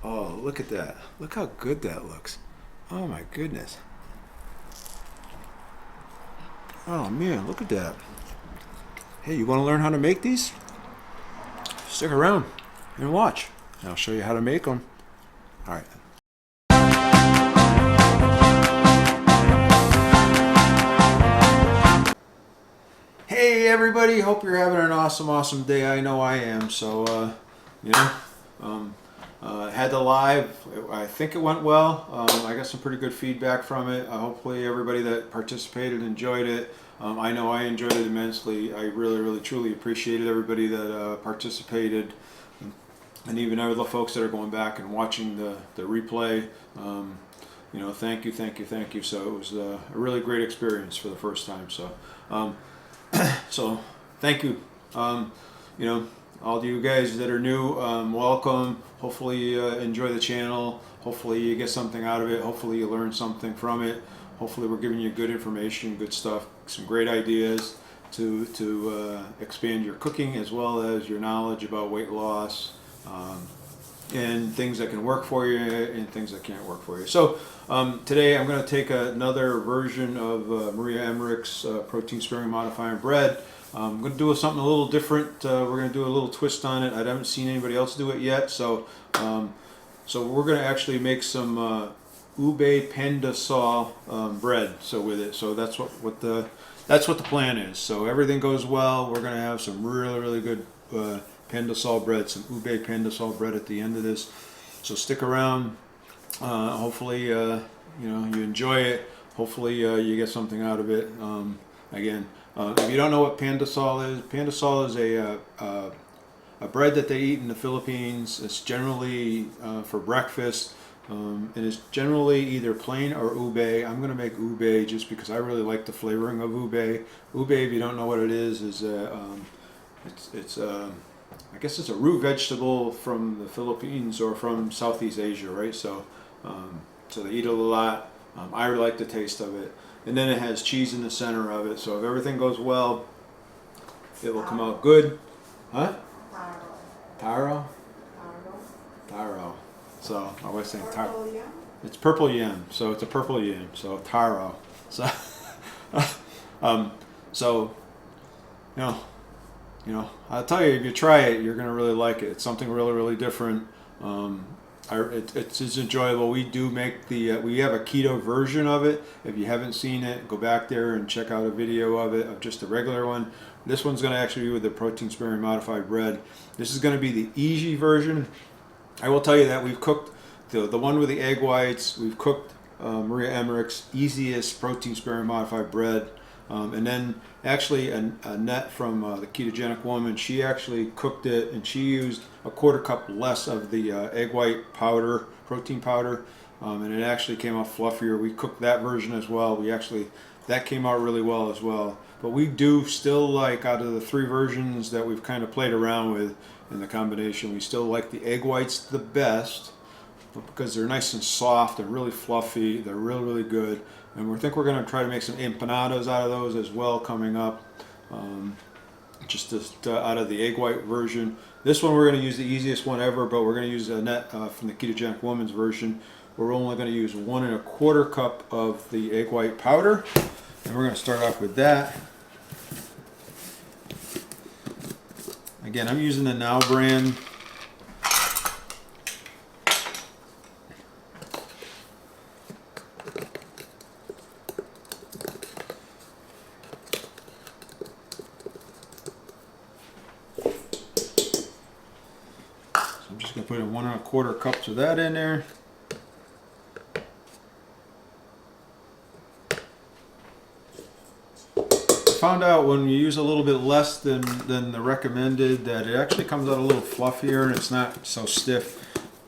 Oh, look at that. Look how good that looks. Oh my goodness. Oh man, look at that. Hey, you want to learn how to make these? Stick around and watch. And I'll show you how to make them. All right. Hey everybody, hope you're having an awesome day. I know I am. So, you know, had the live. I think it went well. I got some pretty good feedback from it. Hopefully everybody that participated enjoyed it. I know I enjoyed it immensely. I really truly appreciated everybody that participated, and even other folks that are going back and watching the replay. You know, thank you. So it was a really great experience for the first time. So. So thank you. You know, all of you guys that are new, welcome. Hopefully you enjoy the channel. Hopefully you get something out of it. Hopefully you learn something from it. Hopefully we're giving you good information, good stuff, some great ideas to expand your cooking as well as your knowledge about weight loss, and things that can work for you and things that can't work for you. So today I'm going to take another version of Maria Emmerich's protein sparing modifying bread. I'm going to do something a little different. We're going to do a little twist on it. I haven't seen anybody else do it yet. So we're going to actually make some Ube Pandesal bread. So with it, so that's what the plan is. So everything goes well, we're going to have some really good Pandesal bread, some Ube Pandesal bread at the end of this. So stick around. Hopefully, you know, you enjoy it. Hopefully, you get something out of it. Again, if you don't know what Pandesal is a bread that they eat in the Philippines. It's generally for breakfast. And it's generally either plain or ube. I'm going to make ube just because I really like the flavoring of ube. Ube, if you don't know what it is it's I guess it's a root vegetable from the Philippines or from Southeast Asia, right? So, so they eat it a lot. I really like the taste of it, and then it has cheese in the center of it. So if everything goes well, it will come out good. Huh? Taro. Taro. So I was saying taro. It's purple yam. So it's a purple yam. So taro. So, so, you know, I'll tell you, if you try it, you're gonna really like it. It's something really different. It's enjoyable. We do make we have a keto version of it. If you haven't seen it, go back there and check out a video of it, of just a regular one. This one's gonna actually be with the protein sparing modified bread. This is gonna be the easy version. I will tell you that we've cooked the one with the egg whites. We've cooked Maria Emmerich's easiest protein sparing modified bread. And then actually Annette from the Ketogenic Woman, she actually cooked it and she used a quarter cup less of the egg white powder, protein powder, and it actually came out fluffier. We cooked that version as well. That came out really well as well. But we do still like, out of the three versions that we've kind of played around with in the combination, we still like the egg whites the best, but because they're nice and soft, they're really fluffy, they're really good. And we think we're going to try to make some empanadas out of those as well coming up, just out of the egg white version. This one we're going to use the easiest one ever, but we're going to use Annette from the Ketogenic Woman's version. We're only going to use 1 1/4 cup of the egg white powder, and we're going to start off with that. Again, I'm using the Now brand. Put in 1 1/4 cups of that in there. I found out when you use a little bit less than the recommended that it actually comes out a little fluffier and it's not so stiff.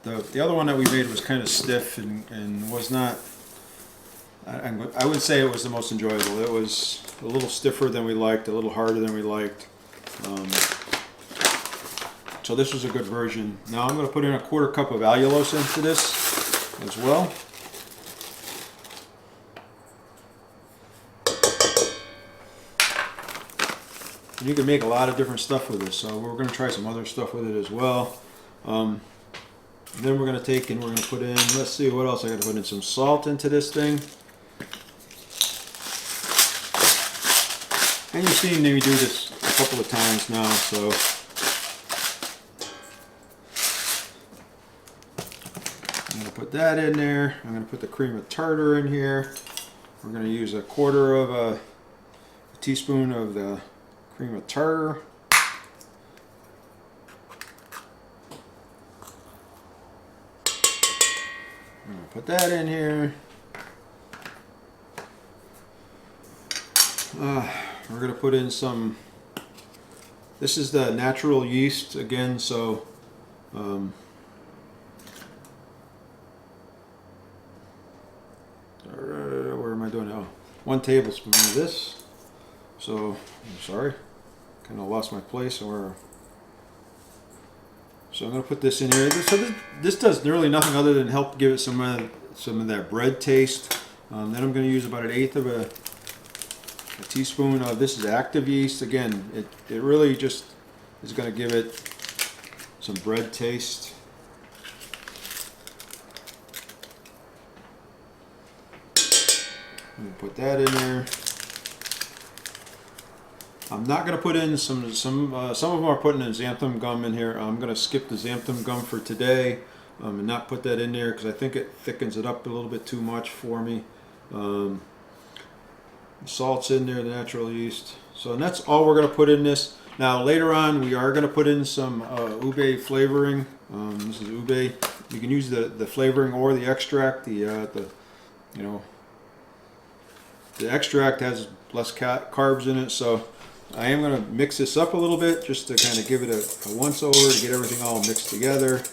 The other one that we made was kind of stiff and was not, I would say it was the most enjoyable. It was a little stiffer than we liked, a little harder than we liked. So this was a good version. Now I'm going to put in a 1/4 cup of allulose into this as well. And you can make a lot of different stuff with this, so we're going to try some other stuff with it as well. And then we're going to take and we're going to put in, let's see what else I got to put in, some salt into this thing. And you've seen me do this a couple of times now, so I'm going to put that in there. I'm going to put the cream of tartar in here. We're going to use 1/4 of a teaspoon of the cream of tartar. I'm going to put that in here. We're going to put in some, this is the natural yeast again, so where am I doing now? 1 tablespoon of this. So, I'm sorry, kind of lost my place. So I'm going to put this in here. So this does really nothing other than help give it some of that bread taste. Then I'm going to use about 1/8 of a teaspoon of, this is active yeast. Again, it really just is going to give it some bread taste. I'm going to put that in there. I'm not going to put in some of them are putting in xanthan gum in here. I'm going to skip the xanthan gum for today and not put that in there because I think it thickens it up a little bit too much for me. Salt's in there, the natural yeast. So, and that's all we're going to put in this. Now later on we are going to put in some ube flavoring. This is ube. You can use the flavoring or the extract. The extract has less carbs in it, so I am going to mix this up a little bit just to kind of give it a once over to get everything all mixed together.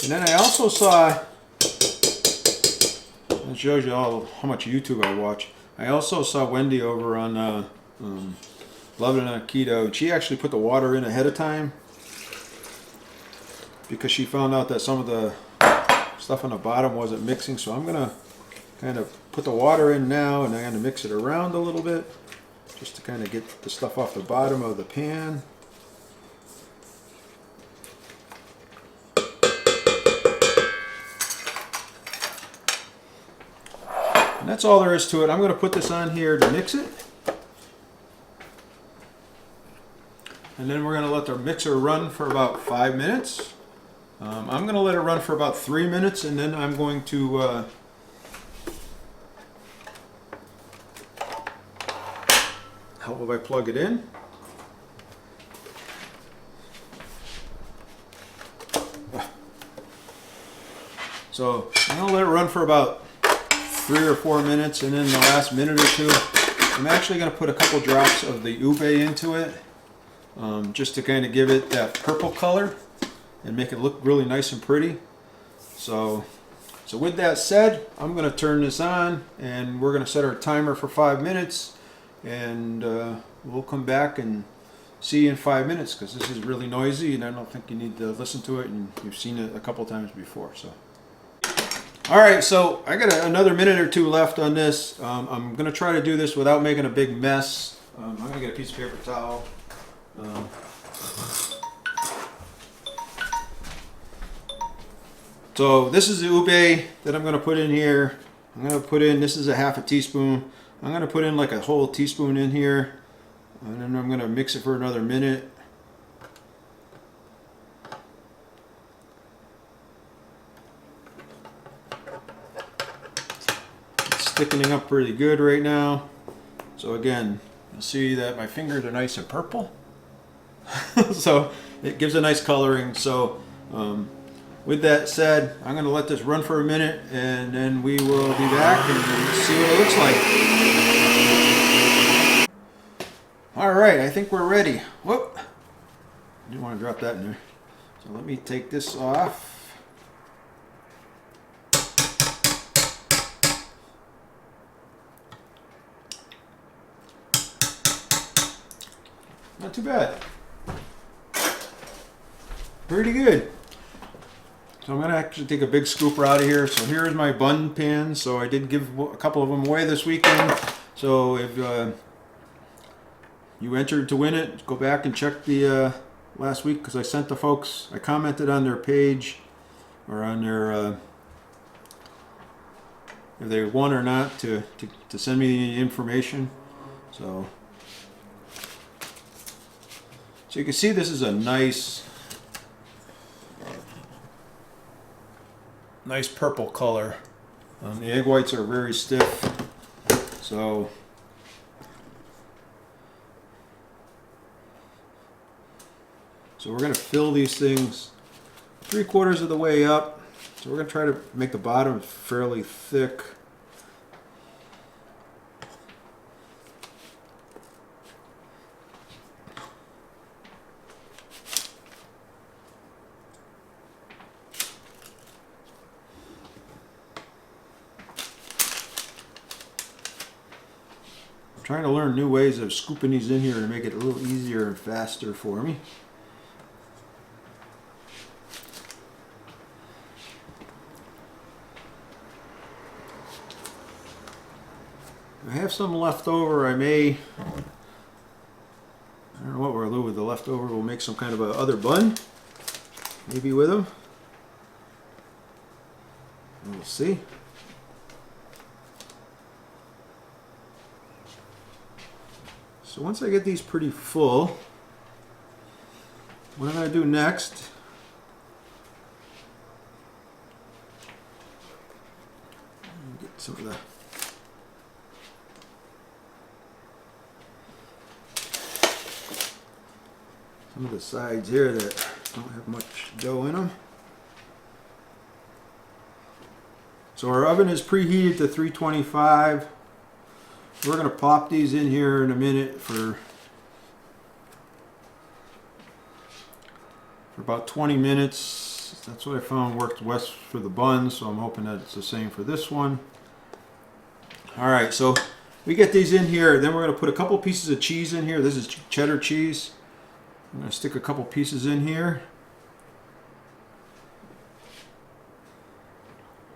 And then I also saw, it shows you all how much YouTube I watch. I also saw Wendy over on Loving on Keto, and she actually put the water in ahead of time because she found out that some of the stuff on the bottom wasn't mixing. So I'm gonna kind of put the water in now, and I'm gonna mix it around a little bit just to kind of get the stuff off the bottom of the pan. And that's all there is to it. I'm going to put this on here to mix it. And then we're going to let the mixer run for about 5 minutes. I'm going to let it run for about 3 minutes, and then I'm going to help if I plug it in. So I'm going to let it run for about 3 or 4 minutes, and then the last minute or two, I'm actually going to put a couple drops of the ube into it, just to kind of give it that purple color and make it look really nice and pretty. So with that said, I'm going to turn this on, and we're going to set our timer for 5 minutes, and we'll come back and see you in 5 minutes, because this is really noisy, and I don't think you need to listen to it, and you've seen it a couple times before. So. Alright, so I got another minute or two left on this. I'm going to try to do this without making a big mess. I'm going to get a piece of paper towel. So this is the ube that I'm going to put in here. I'm going to put in, this is a 1/2 teaspoon. I'm going to put in like a whole teaspoon in here. And then I'm going to mix it for another minute. Thickening up pretty good right now. So again, you'll see that my fingers are nice and purple. So it gives a nice coloring. So with that said, I'm going to let this run for a minute, and then we will be back and see what it looks like. Alright, I think we're ready. Whoop! I didn't want to drop that in there. So let me take this off. Not too bad. Pretty good. So I'm going to actually take a big scooper out of here. So here's my bun pan. So I did give a couple of them away this weekend. So if you entered to win it. Go back and check the last week, because I sent the folks, I commented on their page or on their if they won or not to send me the information. So you can see this is a nice purple color. The egg whites are very stiff, so we're going to fill these things 3/4 of the way up. So we're going to try to make the bottom fairly thick. I'm trying to learn new ways of scooping these in here to make it a little easier and faster for me. I have some left over. I don't know what we'll do with the leftover. We'll make some kind of a other bun, maybe with them. We'll see. So once I get these pretty full, what I'm going to do next, get some of the sides here that don't have much dough in them. So our oven is preheated to 325. We're going to pop these in here in a minute for about 20 minutes. That's what I found worked best for the buns, so I'm hoping that it's the same for this one. All right, so we get these in here, then we're going to put a couple pieces of cheese in here. This is cheddar cheese. I'm going to stick a couple pieces in here.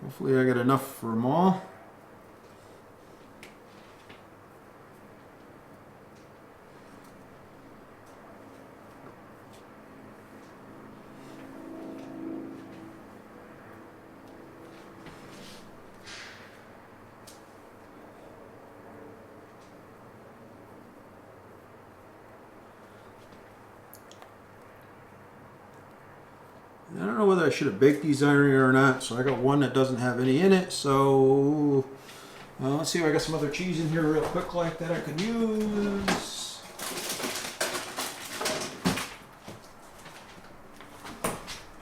Hopefully I get enough for them all. I don't know whether I should have baked these iron or not, so I got one that doesn't have any in it. So let's see if I got some other cheese in here real quick like that I can use.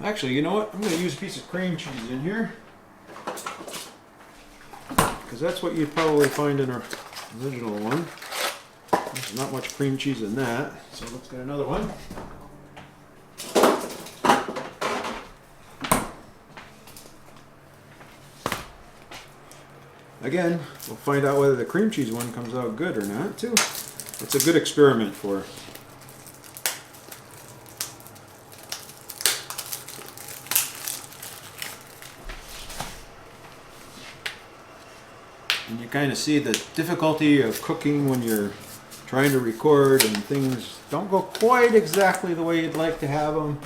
Actually, you know what? I'm going to use a piece of cream cheese in here, because that's what you'd probably find in our original one. There's not much cream cheese in that, so let's get another one. Again, we'll find out whether the cream cheese one comes out good or not, too. It's a good experiment for her. And you kind of see the difficulty of cooking when you're trying to record and things don't go quite exactly the way you'd like to have them.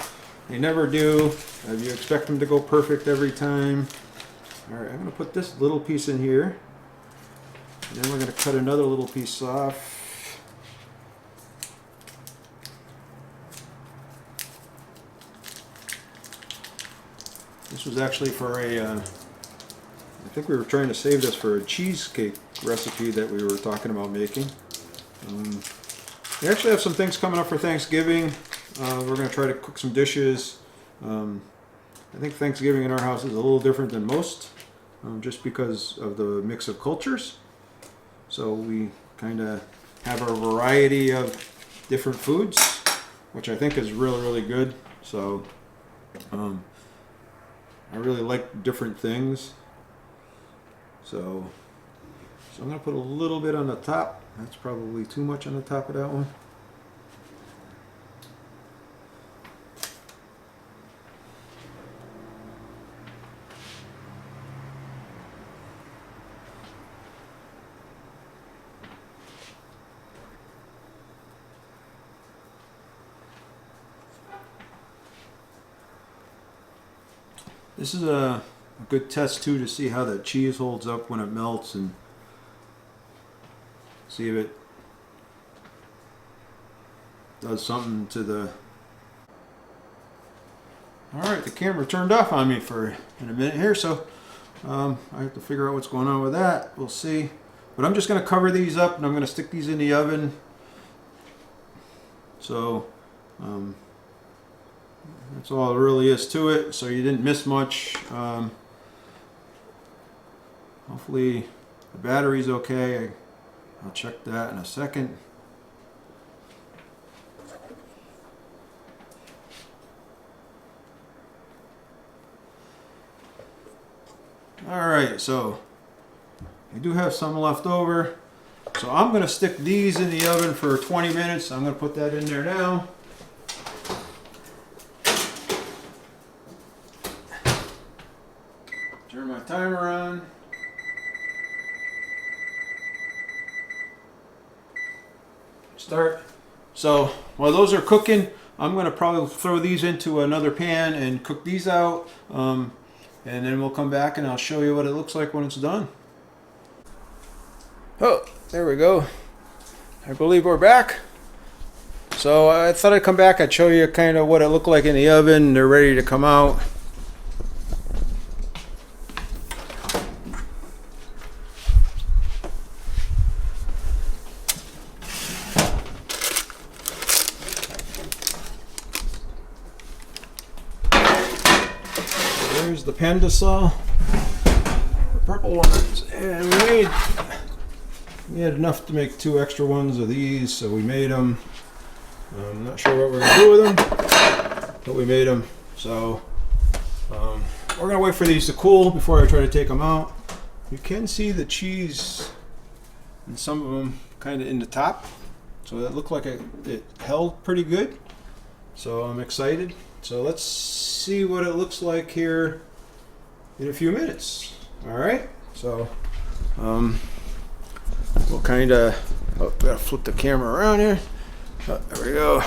They never do. You expect them to go perfect every time. All right, I'm going to put this little piece in here, and then we're going to cut another little piece off. This was actually for I think we were trying to save this for a cheesecake recipe that we were talking about making. We actually have some things coming up for Thanksgiving. We're going to try to cook some dishes. I think Thanksgiving in our house is a little different than most, just because of the mix of cultures. So we kind of have a variety of different foods, which I think is really, really good. So I really like different things. So I'm going to put a little bit on the top. That's probably too much on the top of that one. This is a good test too to see how the cheese holds up when it melts and see if it does something to the... Alright, the camera turned off on me in a minute here, so I have to figure out what's going on with that. We'll see. But I'm just going to cover these up and I'm going to stick these in the oven. So that's all there really is to it. So you didn't miss much. Hopefully the battery's okay. I'll check that in a second. Alright, so I do have some left over. So I'm going to stick these in the oven for 20 minutes. I'm going to put that in there now. Turn my timer on. Start. So while those are cooking, I'm going to probably throw these into another pan and cook these out. And then we'll come back and I'll show you what it looks like when it's done. Oh, there we go. I believe we're back. So I thought I'd come back, I'd show you kind of what it looked like in the oven. They're ready to come out. There's the Pandesal, the purple ones, and we had enough to make 2 extra ones of these, so we made them. I'm not sure what we're going to do with them, but we made them. So we're going to wait for these to cool before I try to take them out. You can see the cheese and some of them kind of in the top, so it looked like it held pretty good. So I'm excited. So let's see what it looks like here in a few minutes. All right, so we'll kind of, gotta flip the camera around here. Oh, there we go.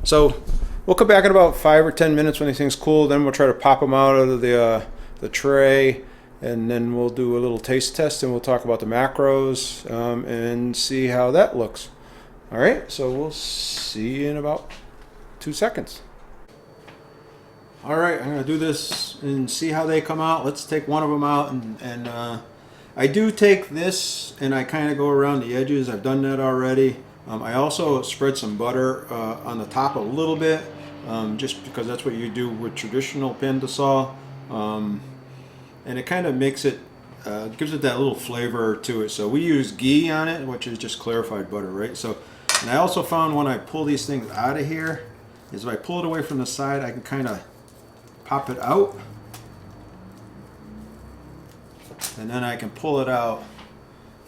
So we'll come back in about 5 or 10 minutes when these things cool. Then we'll try to pop them out of the tray, and then we'll do a little taste test and we'll talk about the macros and see how that looks. All right, so we'll see you in about 2 seconds. All right, I'm going to do this and see how they come out. Let's take one of them out, and I do take this and I kind of go around the edges. I've done that already. I also spread some butter on the top a little bit, just because that's what you do with traditional Pandesal, and it kind of makes it, gives it that little flavor to it. So we use ghee on it, which is just clarified butter, right? So, and I also found when I pull these things out of here, is if I pull it away from the side, I can kind of pop it out, and then I can pull it out,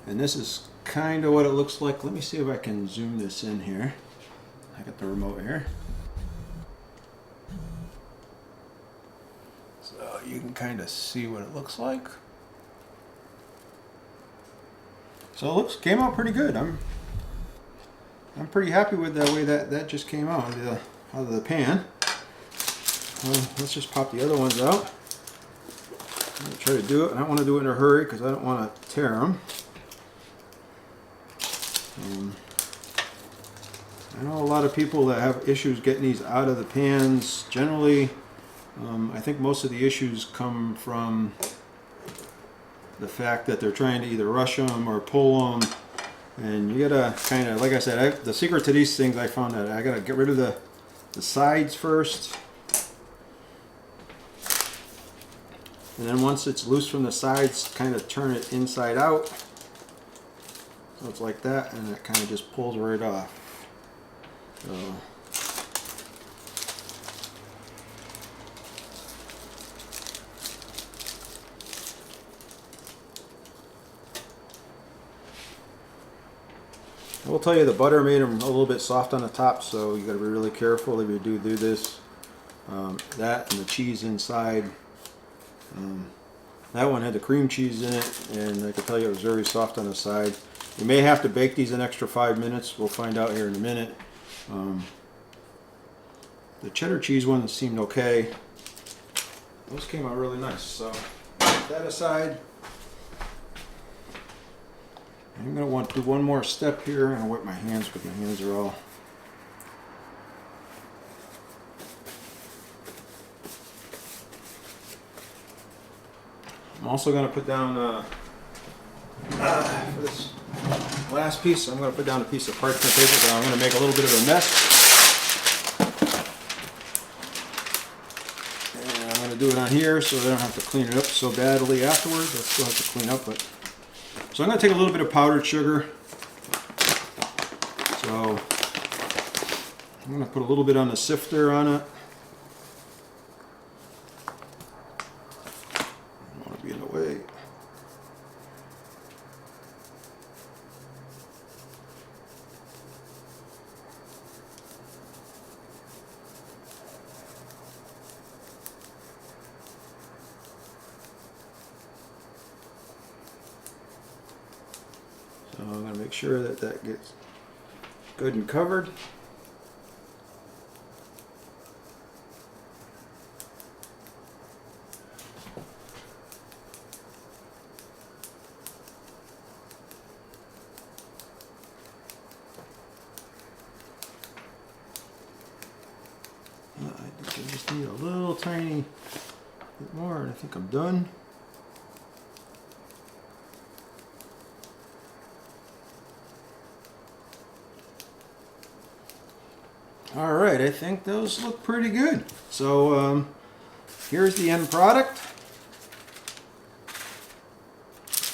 and this is kind of what it looks like. Let me see if I can zoom this in here. I got the remote here, so you can kind of see what it looks like. So it came out pretty good. I'm pretty happy with the way that just came out of the pan. Let's just pop the other ones out. I'm going to try to do it. I don't want to do it in a hurry because I don't want to tear them. I know a lot of people that have issues getting these out of the pans. Generally, I think most of the issues come from the fact that they're trying to either rush them or pull them. And you gotta kind of, like I said, the secret to these things, I found that I gotta get rid of the sides first. And then once it's loose from the sides, kind of turn it inside out. So it's like that, and it kind of just pulls right off. So I will tell you, the butter made them a little bit soft on the top, so you got to be really careful if you do this. That and the cheese inside. That one had the cream cheese in it, and I can tell you it was very soft on the side. You may have to bake these an extra 5 minutes. We'll find out here in a minute. The cheddar cheese one seemed okay. those came out really nice. So put that aside. I'm going to want to do one more step here. I'm going to wipe my hands because my hands are all... I'm also going to put down, for this last piece, I'm going to put down a piece of parchment paper, but I'm going to make a little bit of a mess. And I'm going to do it on here so I don't have to clean it up so badly afterwards. I still have to clean up, but... So I'm going to take a little bit of powdered sugar. So I'm going to put a little bit on the sifter on it. I don't want to be in the way. So I'm going to make sure that that gets good and covered. I think I just need a little tiny bit more and I think I'm done. All right, I think those look pretty good. So here's the end product.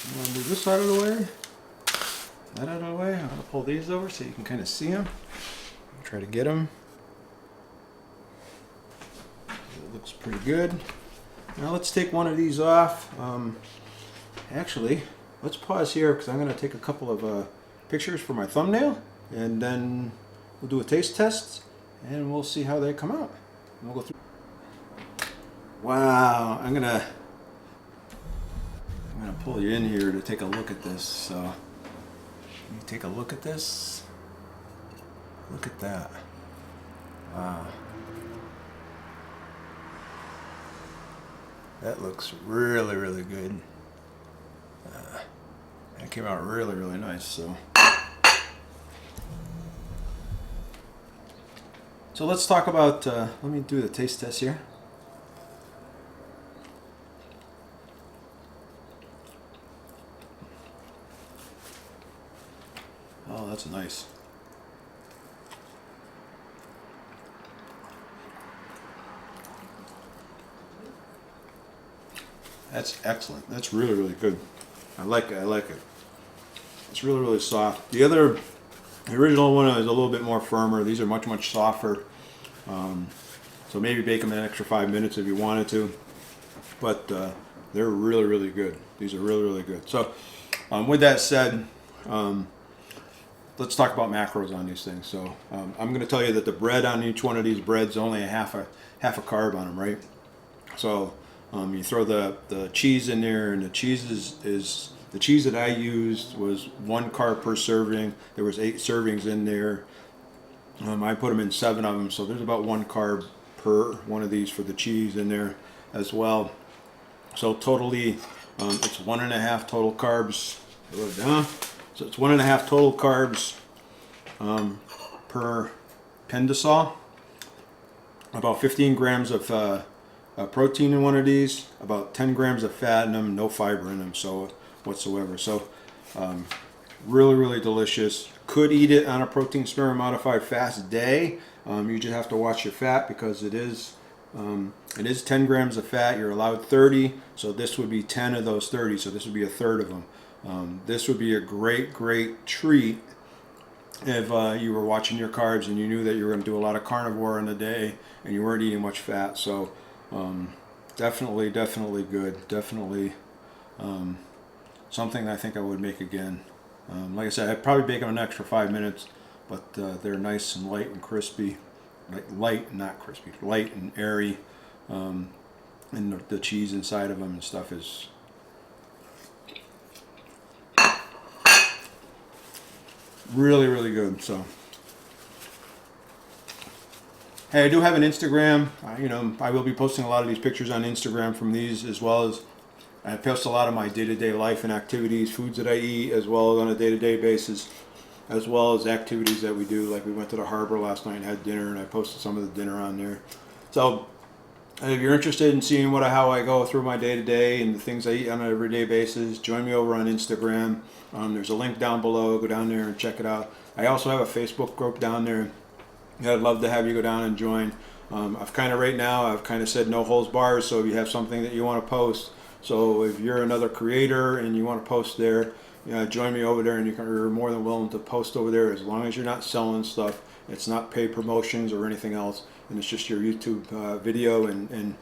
I'm going to move this out of the way, that out of the way. I'm going to pull these over so you can kind of see them. Try to get them. It looks pretty good. Now let's take one of these off. Actually, let's pause here because I'm going to take a couple of pictures for my thumbnail, and then we'll do a taste test. And we'll see how they come out. We'll go through. Wow, I'm gonna pull you in here to take a look at this. So, you take a look at this. Look at that. Wow. That looks really, really good. That came out really, really nice. So let's talk about, let me do the taste test here. Oh, that's nice. That's excellent. That's really, really good. I like it. I like it. It's really, really soft. The original one is a little bit more firmer. These are much, much softer. So maybe bake them an extra 5 minutes if you wanted to. But they're really, really good. These are really, really good. So with that said, let's talk about macros on these things. So I'm going to tell you that the bread on each one of these breads only half a carb on them, right? So you throw the cheese in there, and the cheese is the cheese that I used was 1 carb per serving. There was 8 servings in there. I put them in 7 of them, so there's about 1 carb per one of these for the cheese in there as well. So totally, it's 1.5 total carbs. I wrote it down. So it's 1.5 total carbs per Pandesal. About 15 grams of protein in one of these. About 10 grams of fat in them. No fiber in them, so whatsoever. So really, really delicious. Could eat it on a protein sparing modified fast day. You just have to watch your fat because it is 10 grams of fat. You're allowed 30, so this would be 10 of those 30, so this would be a third of them. This would be a great, great treat if you were watching your carbs and you knew that you were going to do a lot of carnivore in a day and you weren't eating much fat. So definitely, definitely good. Definitely something I think I would make again. Like I said, I'd probably bake them an extra 5 minutes, but they're nice and light and crispy. Like light, not crispy, light and airy. And the cheese inside of them and stuff is really, really good. So Hey, I do have an Instagram. I will be posting a lot of these pictures on Instagram from these, as well as I post a lot of my day-to-day life and activities, foods that I eat, as well as on a day-to-day basis, as well as activities that we do. Like we went to the harbor last night and had dinner, and I posted some of the dinner on there. So if you're interested in seeing how I go through my day-to-day and the things I eat on an everyday basis, join me over on Instagram. There's a link down below. Go down there and check it out. I also have a Facebook group down there. I'd love to have you go down and join. I've kind of said no holds bars, so if you have something that you want to post, so if you're another creator and you want to post there, join me over there, and you're more than willing to post over there, as long as you're not selling stuff. It's not paid promotions or anything else, and it's just your YouTube video, and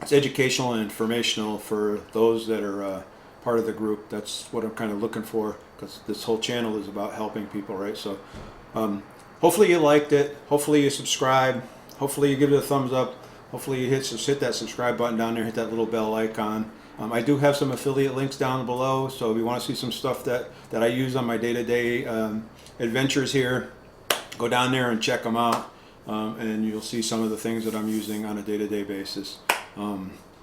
it's educational and informational for those that are part of the group. That's what I'm kind of looking for, because this whole channel is about helping people, right? So hopefully you liked it. Hopefully you subscribe. Hopefully you give it a thumbs up. Hopefully you hit that subscribe button down there, hit that little bell icon. I do have some affiliate links down below, so if you want to see some stuff that I use on my day-to-day adventures here, go down there and check them out, and you'll see some of the things that I'm using on a day-to-day basis.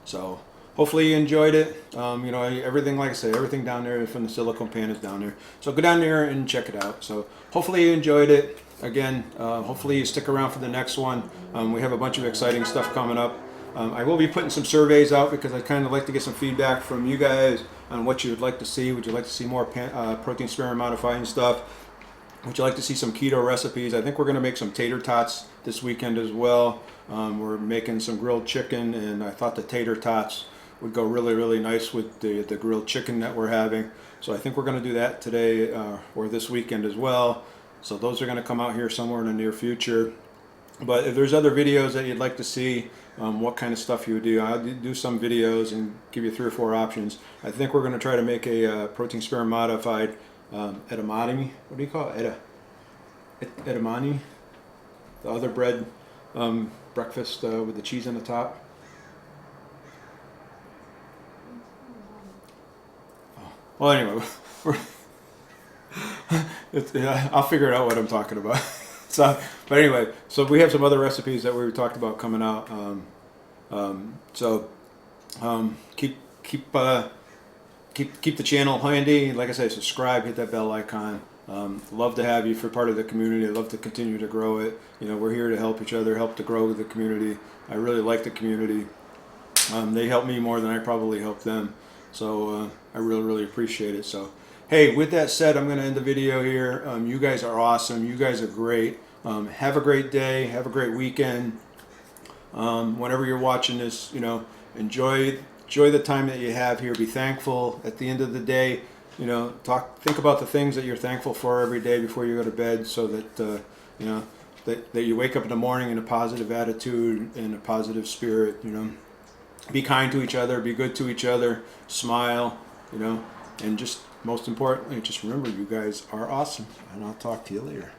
So hopefully you enjoyed it. Everything, like I say, everything down there from the silicone pan is down there. So go down there and check it out. So hopefully you enjoyed it. Again, hopefully you stick around for the next one. We have a bunch of exciting stuff coming up. I will be putting some surveys out, because I kind of like to get some feedback from you guys on what you would like to see. Would you like to see more protein sparing modifying stuff? Would you like to see some keto recipes? I think we're going to make some tater tots this weekend as well. We're making some grilled chicken, and I thought the tater tots would go really, really nice with the grilled chicken that we're having. So I think we're going to do that today or this weekend as well. So those are going to come out here somewhere in the near future. But if there's other videos that you'd like to see, what kind of stuff you would do, I'll do some videos and give you 3 or 4 options. I think we're going to try to make a protein sparing modified edamame. What do you call it? Edamame? The other bread breakfast with the cheese on the top. Oh. Well, anyway, I'll figure out what I'm talking about. But anyway, so we have some other recipes that we talked about coming out. Keep the channel handy. Like I say, subscribe, hit that bell icon. Love to have you for part of the community. I'd love to continue to grow it. We're here to help each other, help to grow the community. I really like the community. They help me more than I probably help them. So I really, really appreciate it. So hey, with that said, I'm going to end the video here. You guys are awesome. You guys are great. Have a great day. Have a great weekend. Whenever you're watching this, enjoy the time that you have here. Be thankful. At the end of the day, think about the things that you're thankful for every day before you go to bed, so that that you wake up in the morning in a positive attitude and a positive spirit. Be kind to each other. Be good to each other. Smile. And just most importantly, just remember, you guys are awesome. And I'll talk to you later.